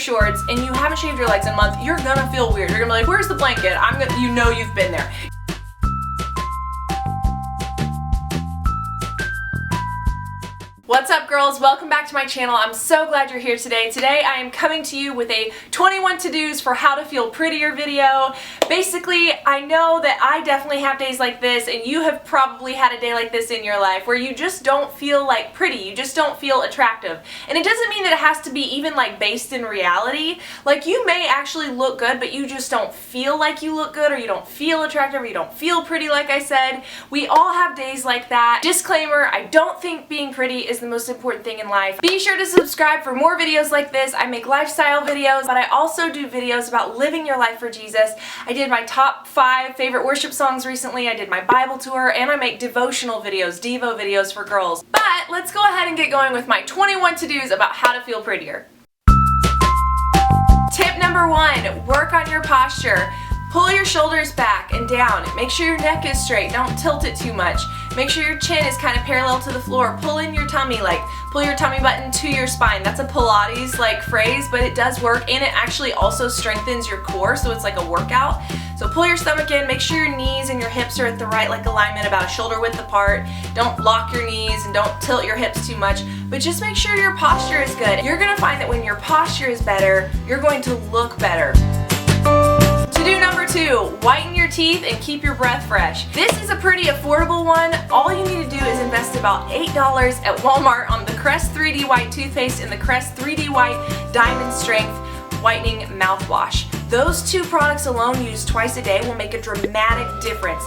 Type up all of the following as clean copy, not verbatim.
shorts and you haven't shaved your legs in a month, you're gonna feel weird. You're gonna be like, where's the blanket? You know you've been there. What's up, girls? Welcome back to my channel. I'm so glad you're here today. Today I am coming to you with a 21 to-dos for how to feel prettier video. Basically, I know that I definitely have days like this, and you have probably had a day like this in your life where you just don't feel like pretty. You just don't feel attractive. And it doesn't mean that it has to be even like based in reality. Like, you may actually look good, but you just don't feel like you look good, or you don't feel attractive, or you don't feel pretty, like I said. We all have days like that. Disclaimer, I don't think being pretty is the most important thing in life. Be sure to subscribe for more videos like this. I make lifestyle videos, but I also do videos about living your life for Jesus. I did my top 5 favorite worship songs recently. I did my Bible tour, and I make devotional videos, Devo videos for girls. But let's go ahead and get going with my 21 to-dos about how to feel prettier. Tip number 1, work on your posture. Pull your shoulders back and down. Make sure your neck is straight. Don't tilt it too much. Make sure your chin is kind of parallel to the floor. Pull in your tummy, like pull your tummy button to your spine. That's a Pilates like phrase, but it does work, and it actually also strengthens your core, so it's like a workout. So pull your stomach in. Make sure your knees and your hips are at the right like alignment, about a shoulder width apart. Don't lock your knees and don't tilt your hips too much, but just make sure your posture is good. You're gonna find that when your posture is better, you're going to look better. To-do number 2, whiten your teeth and keep your breath fresh. This is a pretty affordable one. All you need to do is invest about $8 at Walmart on the Crest 3D White toothpaste and the Crest 3D White Diamond Strength Whitening Mouthwash. Those 2 products alone, used twice a day, will make a dramatic difference.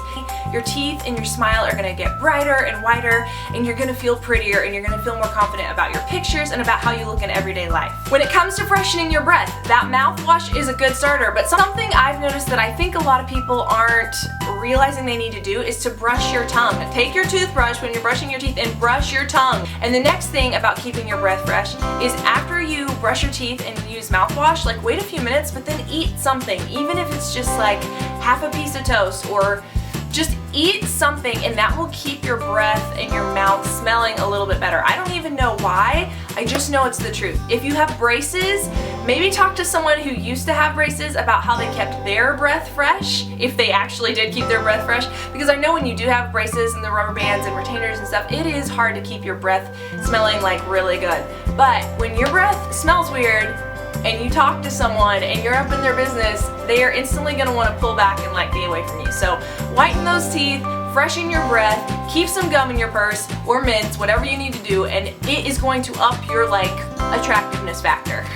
Your teeth and your smile are going to get brighter and whiter, and you're going to feel prettier, and you're going to feel more confident about your pictures and about how you look in everyday life. When it comes to freshening your breath, that mouthwash is a good starter, but something I've noticed that I think a lot of people aren't realizing they need to do is to brush your tongue. Take your toothbrush when you're brushing your teeth and brush your tongue. And the next thing about keeping your breath fresh is after you brush your teeth and use mouthwash, like wait a few minutes, but then eat something, even if it's just like half a piece of toast, or just eat something, and that will keep your breath and your mouth smelling a little bit better. I don't even know why, I just know it's the truth. If you have braces, maybe talk to someone who used to have braces about how they kept their breath fresh, if they actually did keep their breath fresh, because I know when you do have braces and the rubber bands and retainers and stuff, it is hard to keep your breath smelling like really good. But when your breath smells weird, and you talk to someone and you're up in their business, they are instantly going to want to pull back and like be away from you. So whiten those teeth, freshen your breath, keep some gum in your purse or mints, whatever you need to do, and it is going to up your like attractiveness factor.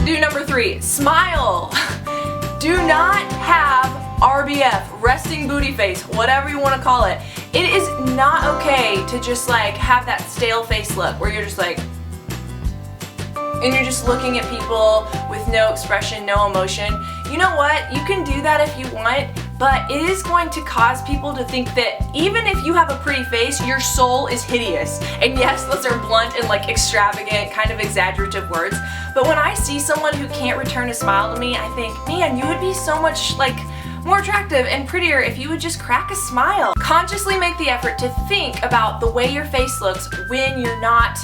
Do number 3, smile. Do not have RBF, resting booty face, whatever you want to call it. It is not okay to just like have that stale face look where you're just like, and you're just looking at people with no expression, no emotion. You know what? You can do that if you want, but it is going to cause people to think that even if you have a pretty face, your soul is hideous. And yes, those are blunt and like extravagant, kind of exaggerative words, but when I see someone who can't return a smile to me, I think, man, you would be so much like more attractive and prettier if you would just crack a smile. Consciously make the effort to think about the way your face looks when you're not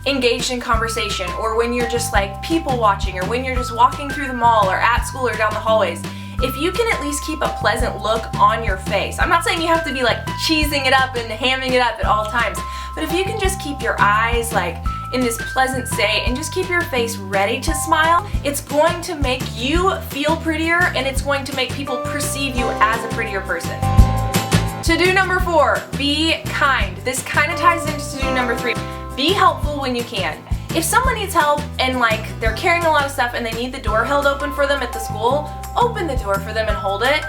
engaged in conversation, or when you're just like people watching, or when you're just walking through the mall or at school or down the hallways. If you can at least keep a pleasant look on your face, I'm not saying you have to be like cheesing it up and hamming it up at all times, but if you can just keep your eyes like in this pleasant state and just keep your face ready to smile, it's going to make you feel prettier, and it's going to make people perceive you as a prettier person. To-do number 4, be kind. This kind of ties into to-do number 3. Be helpful when you can. If someone needs help and like they're carrying a lot of stuff and they need the door held open for them at the school, open the door for them and hold it.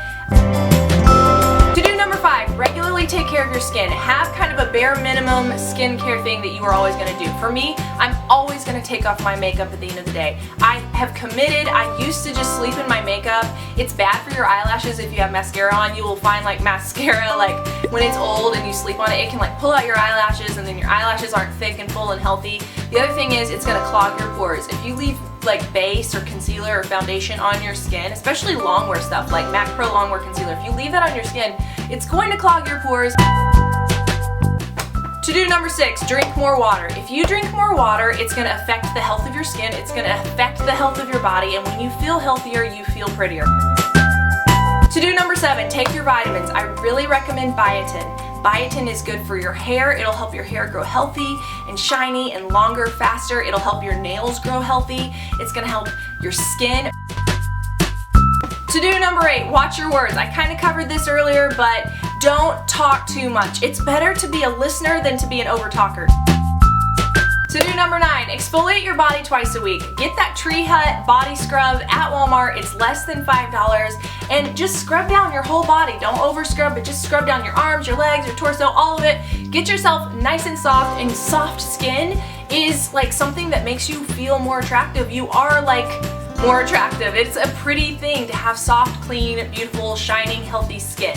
To-do number 5, regularly take care of your skin. Have kind of a bare minimum skincare thing that you are always going to do. For me, I'm always going to take off my makeup at the end of the day. I have committed. I used to just sleep in my makeup. It's bad for your eyelashes if you have mascara on. You will find like mascara, like when it's old and you sleep on it, it can like pull out your eyelashes, and then your eyelashes aren't thick and full and healthy. The other thing is it's going to clog your pores. If you leave like base or concealer or foundation on your skin, especially longwear stuff like MAC Pro Longwear Concealer, if you leave that on your skin, it's going to clog your pores. To-do number 6, drink more water. If you drink more water, it's going to affect the health of your skin, it's going to affect the health of your body, and when you feel healthier, you feel prettier. To-do number 7, take your vitamins. I really recommend biotin. Biotin is good for your hair. It'll help your hair grow healthy and shiny and longer, faster. It'll help your nails grow healthy. It's going to help your skin. To-do number 8, watch your words. I kind of covered this earlier, but don't talk too much. It's better to be a listener than to be an over-talker. To-do number 9, exfoliate your body twice a week. Get that Tree Hut body scrub at Walmart. It's less than $5, and just scrub down your whole body. Don't over scrub, but just scrub down your arms, your legs, your torso, all of it. Get yourself nice and soft, and soft skin is like something that makes you feel more attractive. You are like more attractive. It's a pretty thing to have soft, clean, beautiful, shining, healthy skin.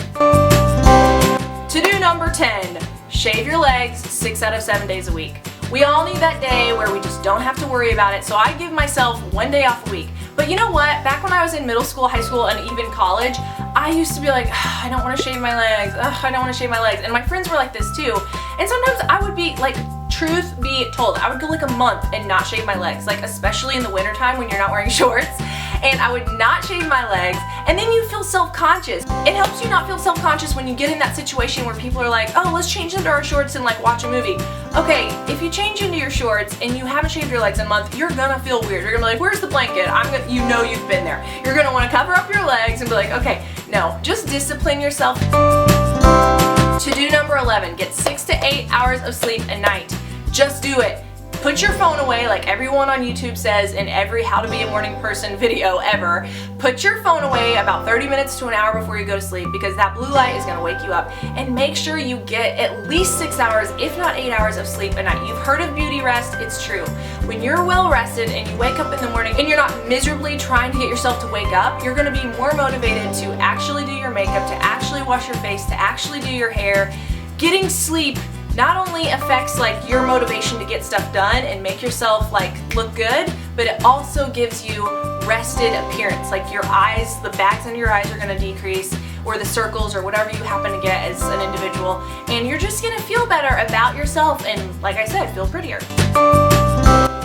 To-do number 10, shave your legs 6 out of 7 days a week. We all need that day where we just don't have to worry about it, so I give myself 1 day off a week. But you know what? Back when I was in middle school, high school, and even college, I used to be like, I don't want to shave my legs, I don't want to shave my legs. And my friends were like this too. And sometimes I would be like, truth be told, I would go like a month and not shave my legs, like especially in the wintertime when you're not wearing shorts. And I would not shave my legs, and then you feel self-conscious. It helps you not feel self-conscious when you get in that situation where people are like, oh, let's change into our shorts and like watch a movie. Okay, if you change into your shorts and you haven't shaved your legs in a month, you're gonna feel weird. You're gonna be like, where's the blanket? You know you've been there. You're gonna wanna cover up your legs and be like, okay, no, just discipline yourself. To-do number 11, get 6 to 8 hours of sleep a night. Just do it. Put your phone away like everyone on YouTube says in every How to Be a Morning Person video ever. Put your phone away about 30 minutes to an hour before you go to sleep, because that blue light is going to wake you up. And make sure you get at least 6 hours, if not 8 hours of sleep a night. You've heard of beauty rest, it's true. When you're well rested and you wake up in the morning and you're not miserably trying to get yourself to wake up, you're going to be more motivated to actually do your makeup, to actually wash your face, to actually do your hair. Getting sleep not only affects like your motivation to get stuff done and make yourself like look good, but it also gives you rested appearance. Like your eyes, the bags under your eyes are gonna decrease, or the circles, or whatever you happen to get as an individual, and you're just gonna feel better about yourself and, like I said, feel prettier.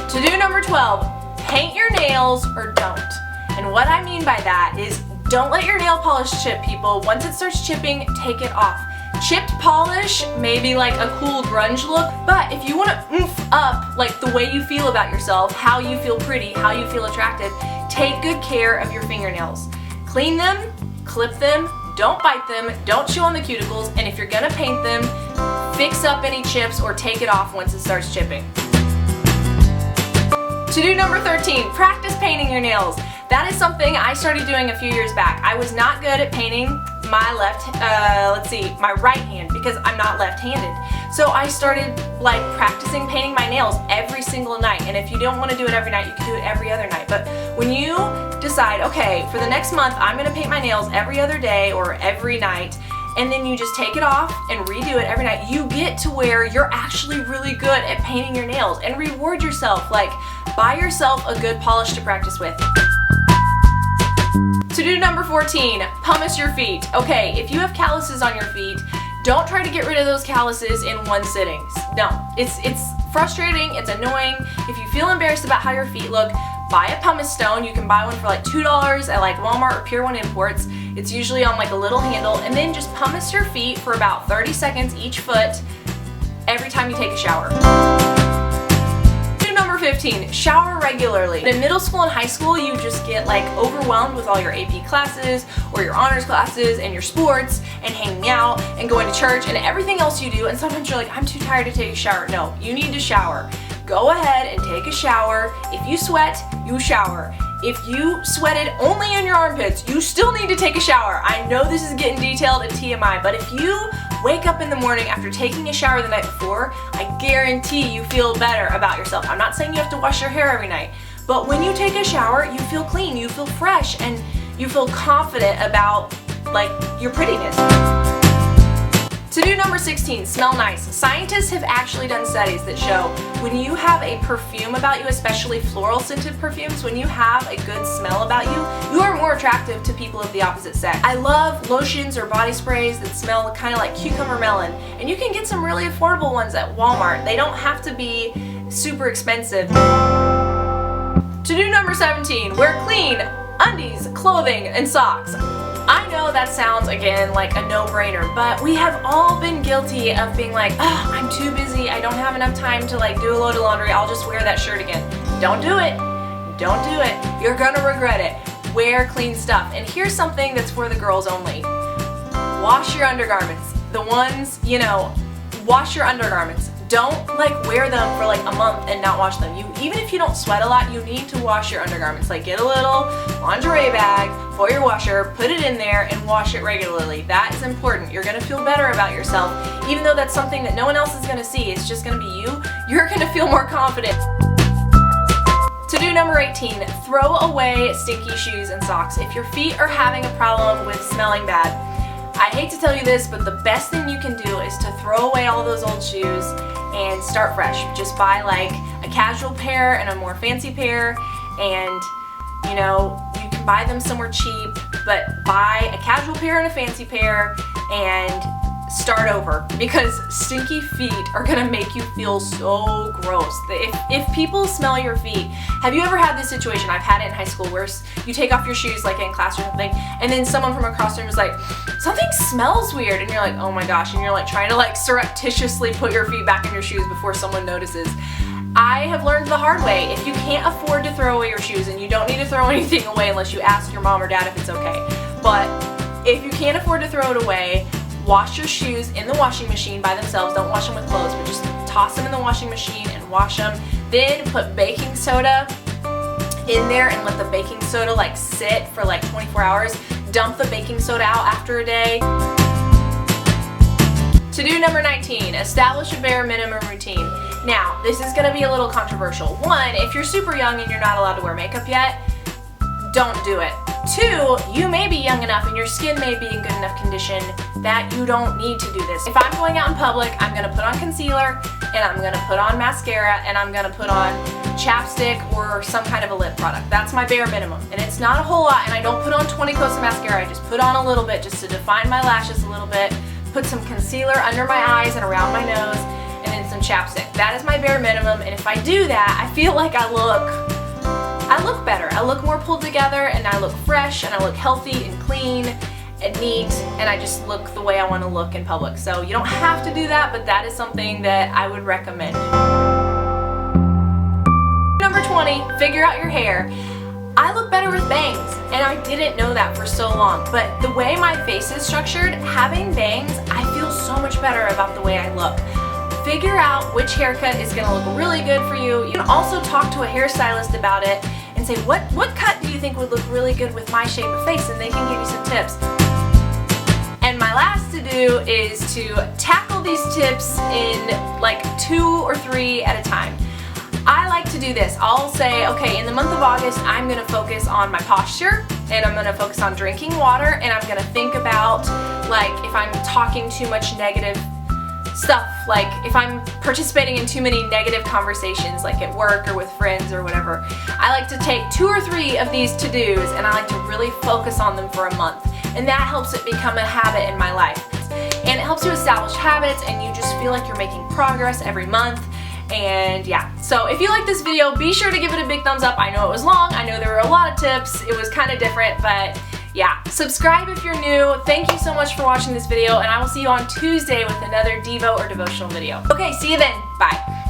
To-do number 12, paint your nails or don't. And what I mean by that is don't let your nail polish chip, people. Once it starts chipping, take it off. Chipped polish may be like a cool grunge look, but if you want to oomph up like the way you feel about yourself, how you feel pretty, how you feel attractive, take good care of your fingernails. Clean them, clip them, don't bite them, don't chew on the cuticles, and if you're gonna paint them, fix up any chips or take it off once it starts chipping. To-do number 13, practice painting your nails. That is something I started doing a few years back. I was not good at painting my my right hand, because I'm not left-handed. So I started like practicing painting my nails every single night. And if you don't want to do it every night, you can do it every other night. But when you decide, okay, for the next month, I'm gonna paint my nails every other day or every night, and then you just take it off and redo it every night, you get to where you're actually really good at painting your nails. And reward yourself, like buy yourself a good polish to practice with. To-do number 14, pumice your feet. Okay, if you have calluses on your feet, don't try to get rid of those calluses in one sitting. No, it's frustrating, it's annoying. If you feel embarrassed about how your feet look, buy a pumice stone. You can buy one for like $2 at like Walmart or Pier 1 Imports. It's usually on like a little handle, and then just pumice your feet for about 30 seconds each foot every time you take a shower. Number 15, shower regularly. In middle school and high school, you just get like overwhelmed with all your AP classes or your honors classes and your sports and hanging out and going to church and everything else you do, and sometimes you're like, I'm too tired to take a shower. No, you need to shower. Go ahead and take a shower. If you sweat, you shower. If you sweated only in your armpits, you still need to take a shower. I know this is getting detailed and TMI, but if you wake up in the morning after taking a shower the night before, I guarantee you feel better about yourself. I'm not saying you have to wash your hair every night, but when you take a shower, you feel clean, you feel fresh, and you feel confident about like your prettiness. To-do number 16, smell nice. Scientists have actually done studies that show when you have a perfume about you, especially floral scented perfumes, when you have a good smell about you, you are more attractive to people of the opposite sex. I love lotions or body sprays that smell kind of like cucumber melon, and you can get some really affordable ones at Walmart. They don't have to be super expensive. To-do number 17, wear clean undies, clothing, and socks. I know that sounds, again, like a no-brainer, but we have all been guilty of being like, oh, I'm too busy, I don't have enough time to like do a load of laundry, I'll just wear that shirt again. Don't do it. Don't do it. You're gonna regret it. Wear clean stuff. And here's something that's for the girls only. Wash your undergarments. The ones, you know, wash your undergarments. Don't like wear them for like a month and not wash them. Even if you don't sweat a lot, you need to wash your undergarments. Like get a little lingerie bag for your washer, put it in there and wash it regularly. That is important. You're gonna feel better about yourself. Even though that's something that no one else is gonna see, it's just gonna be you, you're gonna feel more confident. To-do number 18, throw away stinky shoes and socks. If your feet are having a problem with smelling bad, I hate to tell you this, but the best thing you can do is to throw away all those old shoes and start fresh. Just buy like a casual pair and a more fancy pair, and you know, you can buy them somewhere cheap, but buy a casual pair and a fancy pair and start over, because stinky feet are gonna make you feel so gross. If people smell your feet, have you ever had this situation? I've had it in high school where you take off your shoes like in class or something, and then someone from across the room is like, something smells weird, and you're like, oh my gosh, and you're like trying to like surreptitiously put your feet back in your shoes before someone notices. I have learned the hard way. If you can't afford to throw away your shoes, and you don't need to throw anything away unless you ask your mom or dad if it's okay, but if you can't afford to throw it away, wash your shoes in the washing machine by themselves. Don't wash them with clothes, but just toss them in the washing machine and wash them. Then put baking soda in there and let the baking soda like sit for like 24 hours. Dump the baking soda out after a day. To-do number 19, establish a bare minimum routine. Now, this is gonna be a little controversial. One, if you're super young and you're not allowed to wear makeup yet, don't do it. Two, you may be young enough and your skin may be in good enough condition that you don't need to do this. If I'm going out in public, I'm gonna put on concealer and I'm gonna put on mascara and I'm gonna put on chapstick or some kind of a lip product. That's my bare minimum. And it's not a whole lot, and I don't put on 20 coats of mascara. I just put on a little bit just to define my lashes a little bit, put some concealer under my eyes and around my nose, and then some chapstick. That is my bare minimum, and if I do that, I feel like I look better. I look more pulled together, and I look fresh, and I look healthy and clean and neat, and I just look the way I want to look in public. So you don't have to do that, but that is something that I would recommend. Number 20, figure out your hair. I look better with bangs, and I didn't know that for so long, but the way my face is structured, having bangs, I feel so much better about the way I look. Figure out which haircut is going to look really good for you. You can also talk to a hairstylist about it and say, what cut do you think would look really good with my shape of face, and they can give you some tips. And my last to do is to tackle these tips in like 2 or 3 at a time. I like to do this. I'll say, okay, in the month of August, I'm going to focus on my posture, and I'm going to focus on drinking water, and I'm going to think about like if I'm talking too much negative stuff, like if I'm participating in too many negative conversations like at work or with friends or whatever. I like to take 2 or 3 of these to-dos and I like to really focus on them for a month, and that helps it become a habit in my life, and it helps you establish habits and you just feel like you're making progress every month. And yeah, so if you like this video, be sure to give it a big thumbs up. I know it was long, I know there were a lot of tips, it was kind of different, but yeah, subscribe if you're new. Thank you so much for watching this video, and I will see you on Tuesday with another Devo or devotional video. Okay, see you then. Bye.